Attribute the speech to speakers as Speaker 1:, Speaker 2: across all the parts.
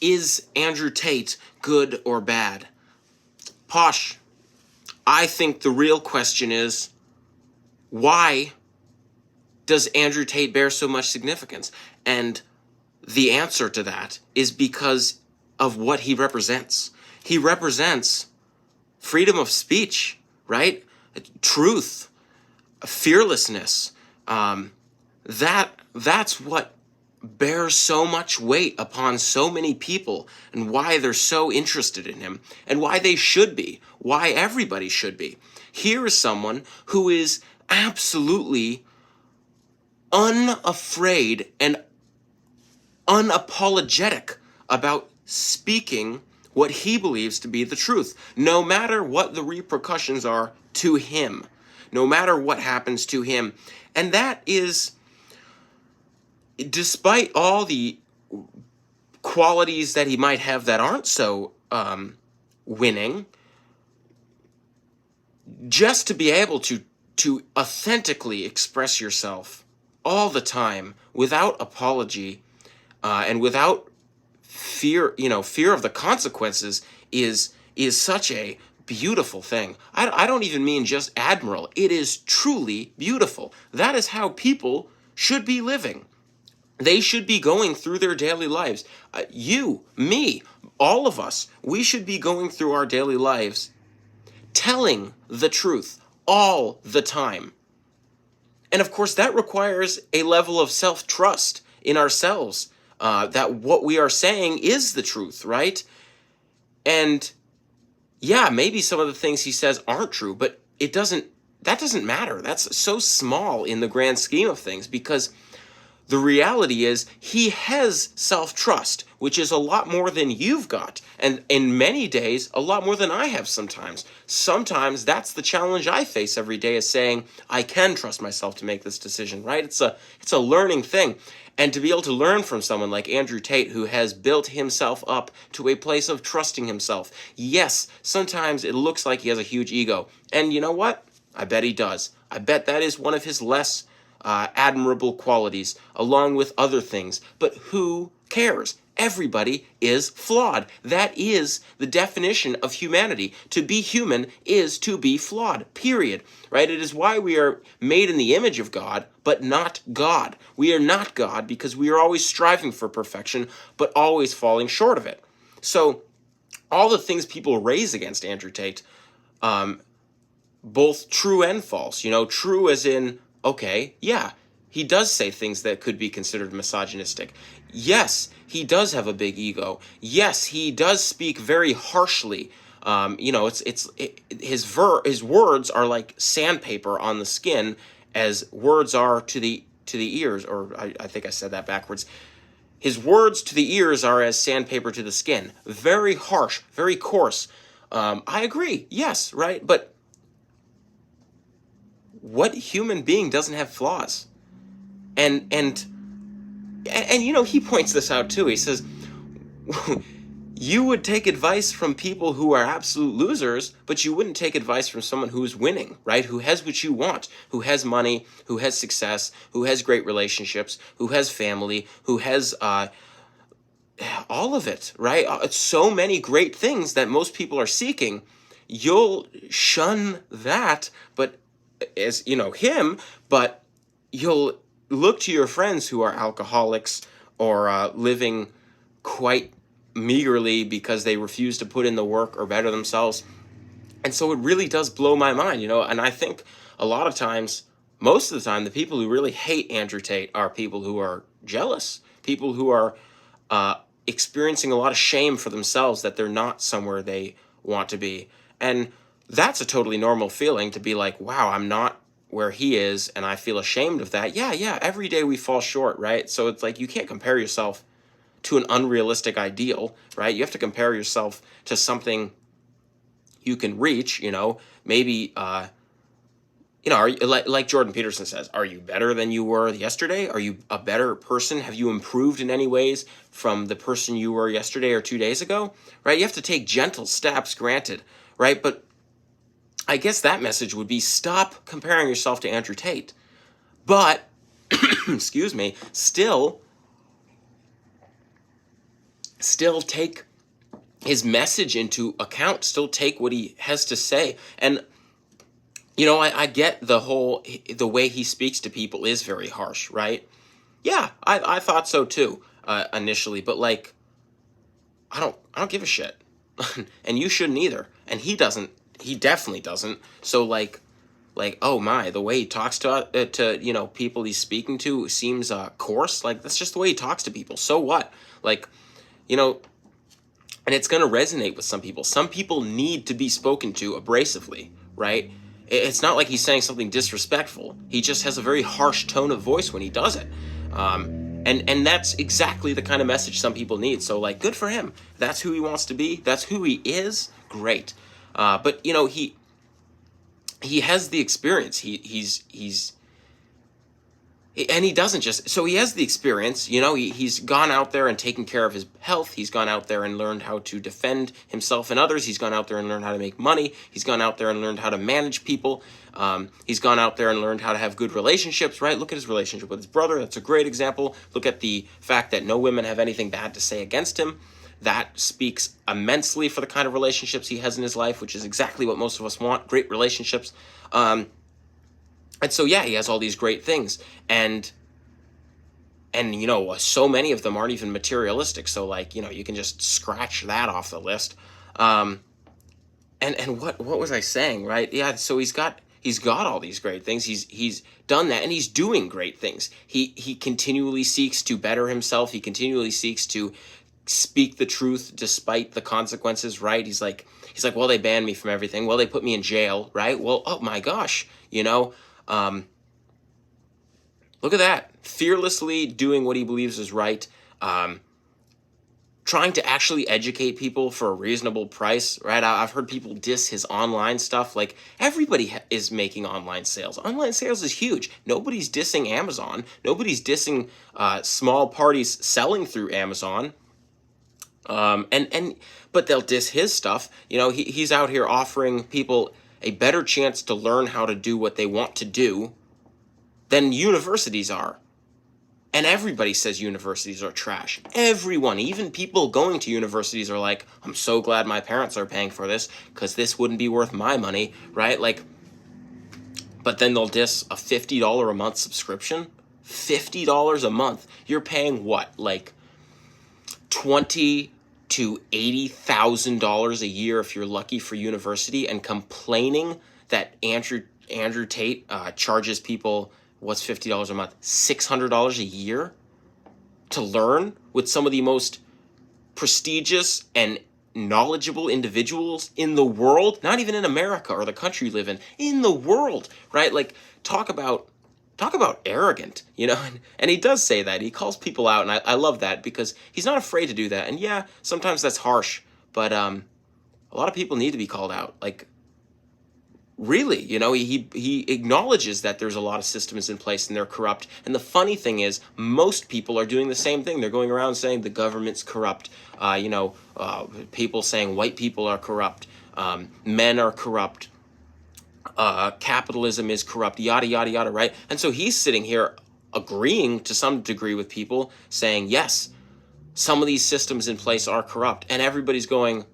Speaker 1: is Andrew Tate good or bad? Posh, I think the real question is, why does Andrew Tate bear so much significance? And the answer to that is because of what he represents. He represents freedom of speech, right? Truth, fearlessness. That's what bears so much weight upon so many people, and why they're so interested in him, and why they should be, why everybody should be. Here is someone who is absolutely unafraid and unapologetic about speaking what he believes to be the truth, no matter what the repercussions are to him, no matter what happens to him. And that is, despite all the qualities that he might have that aren't so winning, just to be able to authentically express yourself all the time without apology and without fear of the consequences is such a beautiful thing. I don't even mean just admirable. It is truly beautiful. That is how people should be living. They should be going through their daily lives. You, me, all of us, we should be going through our daily lives telling the truth all the time. And of course, that requires a level of self-trust in ourselves, that what we are saying is the truth, right? And yeah, maybe some of the things he says aren't true, but that doesn't matter. That's so small in the grand scheme of things, because the reality is he has self-trust, which is a lot more than you've got. And in many days, a lot more than I have sometimes. Sometimes that's the challenge I face every day, is saying, I can trust myself to make this decision, right? It's a learning thing. And to be able to learn from someone like Andrew Tate, who has built himself up to a place of trusting himself. Yes, sometimes it looks like he has a huge ego. And you know what? I bet he does. I bet that is one of his less admirable qualities, along with other things. But who cares? Everybody is flawed. That is the definition of humanity. To be human is to be flawed, period. Right? It is why we are made in the image of God, but not God. We are not God because we are always striving for perfection, but always falling short of it. So all the things people raise against Andrew Tate, both true and false, true as in, okay, yeah, he does say things that could be considered misogynistic. Yes, he does have a big ego. Yes, he does speak very harshly. His words are like sandpaper on the skin, as words are to the ears. Or I think I said that backwards. His words to the ears are as sandpaper to the skin. Very harsh, very coarse. I agree. Yes, right, but what human being doesn't have flaws? And he points this out too. He says, you would take advice from people who are absolute losers, but you wouldn't take advice from someone who's winning, right? Who has what you want, who has money, who has success, who has great relationships, who has family, who has all of it, right? So many great things that most people are seeking. You'll shun that, but as him, but you'll look to your friends who are alcoholics or living quite meagerly because they refuse to put in the work or better themselves. And so it really does blow my mind, and I think a lot of times, most of the time, the people who really hate Andrew Tate are people who are jealous, people who are experiencing a lot of shame for themselves that they're not somewhere they want to be. And that's a totally normal feeling, to be like, wow, I'm not where he is, and I feel ashamed of that. Yeah, every day we fall short, right? So it's like, you can't compare yourself to an unrealistic ideal, right? You have to compare yourself to something you can reach, maybe, like Jordan Peterson says, are you better than you were yesterday? Are you a better person? Have you improved in any ways from the person you were yesterday or 2 days ago, right? You have to take gentle steps, granted, right? But I guess that message would be, stop comparing yourself to Andrew Tate. But, excuse me, still still take his message into account, still take what he has to say. And I get the way he speaks to people is very harsh, right? Yeah, I thought so too, initially, but like, I don't give a shit. And you shouldn't either. And he definitely doesn't. So oh my, the way he talks to people he's speaking to seems coarse. Like, that's just the way he talks to people. So what? Like, and it's going to resonate with some people. Some people need to be spoken to abrasively, right? It's not like he's saying something disrespectful. He just has a very harsh tone of voice when he does it. And that's exactly the kind of message some people need. So, like, good for him. That's who he wants to be. That's who he is. Great. But he has the experience. And he doesn't just, so he has the experience, he's gone out there and taken care of his health. He's gone out there and learned how to defend himself and others. He's gone out there and learned how to make money. He's gone out there and learned how to manage people. He's gone out there and learned how to have good relationships, right? Look at his relationship with his brother. That's a great example. Look at the fact that no women have anything bad to say against him. That speaks immensely for the kind of relationships he has in his life, which is exactly what most of us want, great relationships. And so, yeah, he has all these great things, and so many of them aren't even materialistic. So, like, you can just scratch that off the list. And what was I saying, right? Yeah, so he's got all these great things. He's done that, and he's doing great things. He continually seeks to better himself. He continually seeks to speak the truth despite the consequences, right? He's like, well, they banned me from everything. Well, they put me in jail, right? Well, oh my gosh, look at that. Fearlessly doing what he believes is right. Trying to actually educate people for a reasonable price, right? I've heard people diss his online stuff. Like, everybody is making online sales. Online sales is huge. Nobody's dissing Amazon. Nobody's dissing small parties selling through Amazon. But they'll diss his stuff. He's out here offering people a better chance to learn how to do what they want to do than universities are. And everybody says universities are trash. Everyone, even people going to universities, are like, I'm so glad my parents are paying for this, because this wouldn't be worth my money, right? Like, but then they'll diss a $50 a month subscription. $50 a month. You're paying what? Like $20,000 to $80,000 a year if you're lucky for university, and complaining that Andrew Tate charges people, what's $50 a month? $600 a year to learn with some of the most prestigious and knowledgeable individuals in the world, not even in America or the country you live in the world, right? Like, talk about arrogant, and he does say that. He calls people out, and I love that, because he's not afraid to do that. And yeah, sometimes that's harsh, but a lot of people need to be called out. Like, really, he acknowledges that there's a lot of systems in place and they're corrupt. And the funny thing is, most people are doing the same thing. They're going around saying the government's corrupt. People saying white people are corrupt. Men are corrupt. Capitalism is corrupt, yada, yada, yada, right? And so he's sitting here agreeing to some degree with people, saying, yes, some of these systems in place are corrupt. And everybody's going,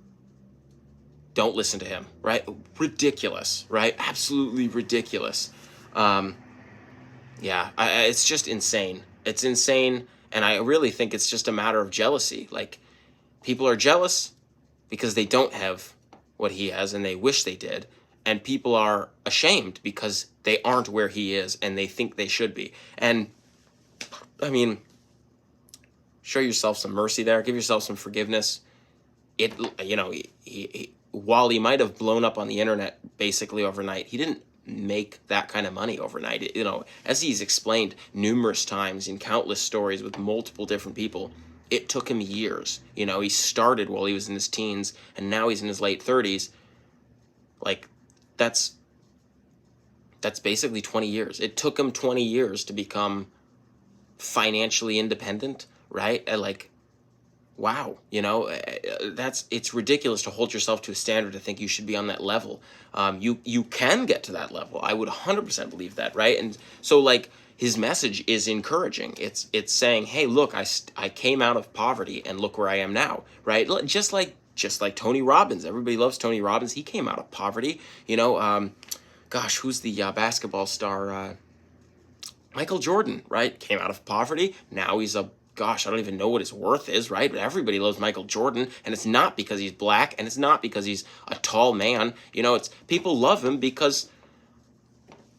Speaker 1: don't listen to him, right? Ridiculous, right? Absolutely ridiculous. It's just insane. It's insane, and I really think it's just a matter of jealousy. Like, people are jealous because they don't have what he has, and they wish they did. And people are ashamed because they aren't where he is, and they think they should be. And, I mean, show yourself some mercy there. Give yourself some forgiveness. While he might have blown up on the internet basically overnight, he didn't make that kind of money overnight. As he's explained numerous times in countless stories with multiple different people, it took him years. He started while he was in his teens, and now he's in his late 30s. Like, that's basically 20 years. It took him 20 years to become financially independent, right? Wow, it's ridiculous to hold yourself to a standard to think you should be on that level. You can get to that level. I would 100% believe that, right? And so, like, his message is encouraging. It's saying, hey, look, I came out of poverty and look where I am now, right? Just like Tony Robbins. Everybody loves Tony Robbins. He came out of poverty. Gosh, who's the basketball star? Michael Jordan, right? Came out of poverty. Now he's I don't even know what his worth is, right? But everybody loves Michael Jordan, and it's not because he's black, and it's not because he's a tall man. It's people love him because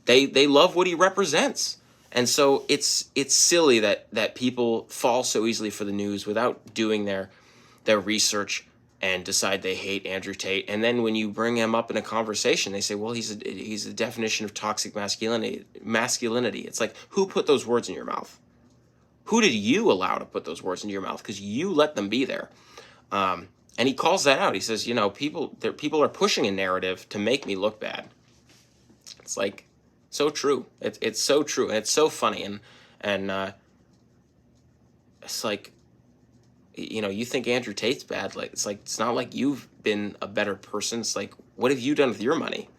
Speaker 1: they love what he represents. And so it's silly that people fall so easily for the news without doing their research and decide they hate Andrew Tate. And then when you bring him up in a conversation, they say, well, he's a definition of toxic masculinity. It's like, who put those words in your mouth? Who did you allow to put those words in your mouth? Because you let them be there. And he calls that out. He says, people are pushing a narrative to make me look bad. It's like, so true. It's so true. And it's so funny. And it's like, you think Andrew Tate's bad. Like, it's not like you've been a better person. It's like, what have you done with your money?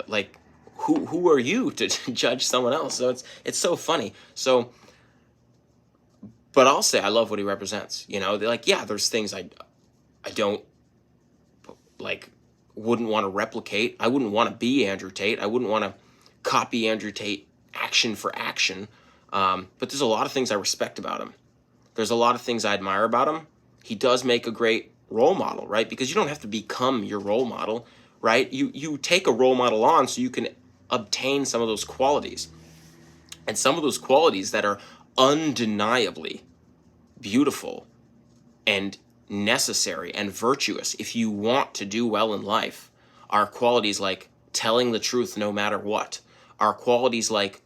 Speaker 1: Like, who are you to judge someone else? So it's so funny. So, but I'll say I love what he represents. They're like, yeah, there's things I don't like, wouldn't want to replicate. I wouldn't want to be Andrew Tate. I wouldn't want to copy Andrew Tate action for action. But there's a lot of things I respect about him. There's a lot of things I admire about him. He does make a great role model, right? Because you don't have to become your role model, right? You take a role model on so you can obtain some of those qualities. And some of those qualities that are undeniably beautiful and necessary and virtuous if you want to do well in life are qualities like telling the truth no matter what, are qualities like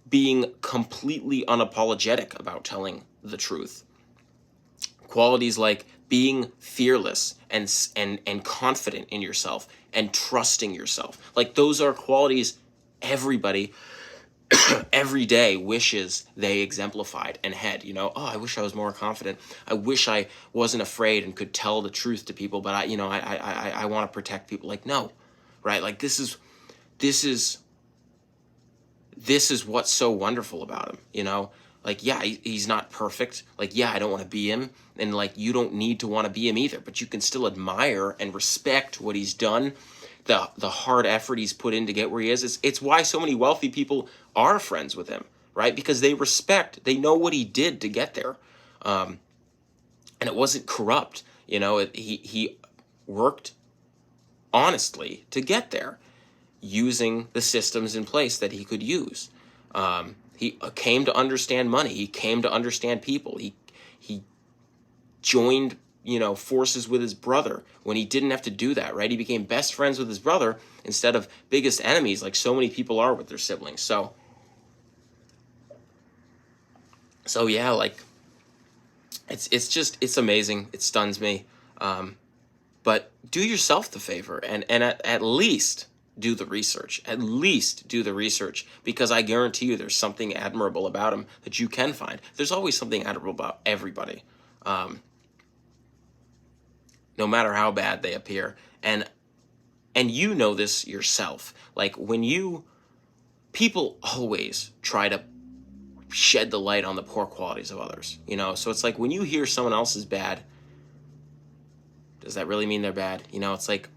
Speaker 1: being completely unapologetic about telling the truth, qualities like being fearless and confident in yourself and trusting yourself. Like, those are qualities everybody every day wishes they exemplified and had. I wish I was more confident. I wish I wasn't afraid and could tell the truth to people, but I want to protect people. Like, no, right? Like, this is what's so wonderful about him. Like, yeah, he's not perfect. Like, yeah, I don't want to be him. And like, you don't need to want to be him either, but you can still admire and respect what he's done, the hard effort he's put in to get where he is. It's why so many wealthy people are friends with him, right? Because they know what he did to get there. And it wasn't corrupt. He worked honestly to get there, using the systems in place that he could use. He came to understand money. He came to understand people. He joined, forces with his brother when he didn't have to do that, right? He became best friends with his brother instead of biggest enemies like so many people are with their siblings. So yeah, like, it's amazing. It stuns me. But do yourself the favor and at least do the research. At least do the research, because I guarantee you there's something admirable about him that you can find. There's always something admirable about everybody, no matter how bad they appear. And you know this yourself. Like, people always try to shed the light on the poor qualities of others, So it's like, when you hear someone else is bad, does that really mean they're bad? It's like,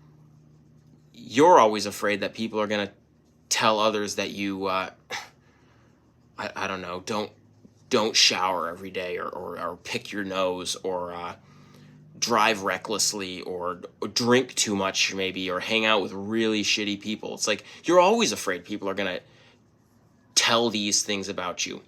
Speaker 1: you're always afraid that people are going to tell others that you, I don't know, don't shower every day or pick your nose or drive recklessly or drink too much maybe, or hang out with really shitty people. It's like, you're always afraid people are going to tell these things about you,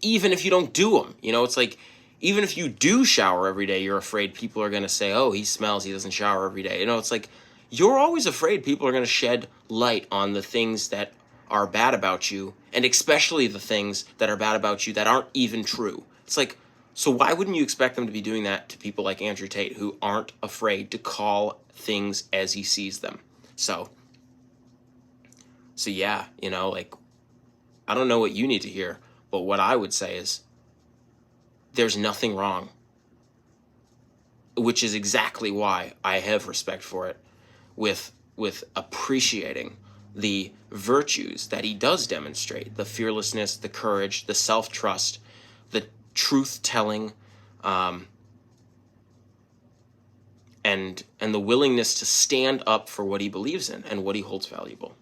Speaker 1: even if you don't do them. It's like, even if you do shower every day, you're afraid people are going to say, oh, he smells, he doesn't shower every day. It's like, you're always afraid people are going to shed light on the things that are bad about you, and especially the things that are bad about you that aren't even true. It's like, so why wouldn't you expect them to be doing that to people like Andrew Tate, who aren't afraid to call things as he sees them? So yeah, like, I don't know what you need to hear, but what I would say is, there's nothing wrong, which is exactly why I have respect for it, with appreciating the virtues that he does demonstrate: the fearlessness, the courage, the self-trust, the truth-telling, and the willingness to stand up for what he believes in and what he holds valuable.